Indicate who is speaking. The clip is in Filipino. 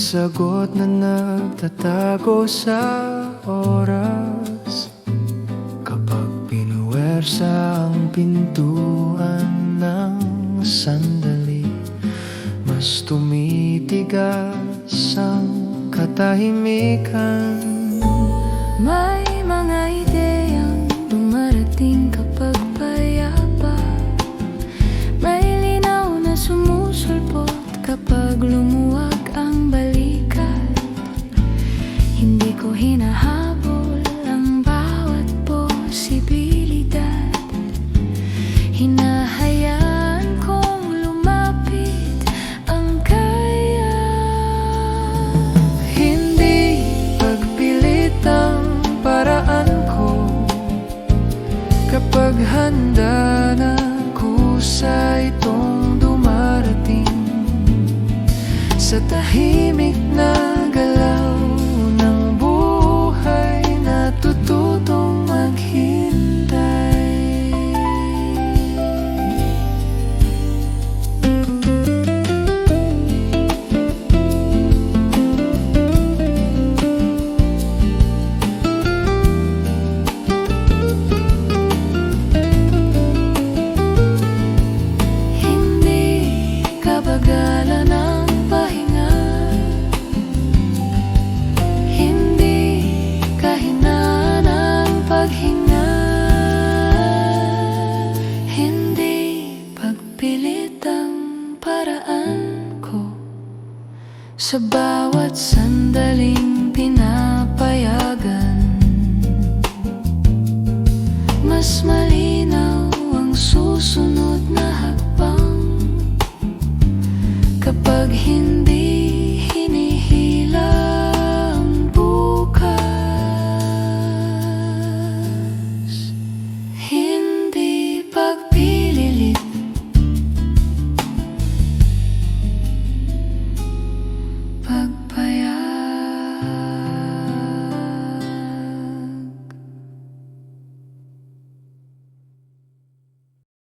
Speaker 1: sagot na nagtatago sa oras. Kapag pinuwersa ang pintuan ng sandali, mas tumitigas ang katahimikan.
Speaker 2: May mga ideyang dumarating kapag payapa. May linaw na sumusulpot kapag lumuwag ang balikat. Hindi ko hinahabol ang bawat posibilidad. Hinahayaan kong lumapit ang kaya.
Speaker 1: Hindi pagpilit ang paraan ko kapag handa na kusa itong dumarating. Sa tahimik na galaw ng buhay, natututong maghintay.
Speaker 2: Hindi kabagalan ang pahinga. Hindi kahinaan ang paghinga. Hindi pagpilit ang paraan ko. Sa bawat sandaling pinapayagan, mas malinaw ang susunod na hakbang. Kapag hindi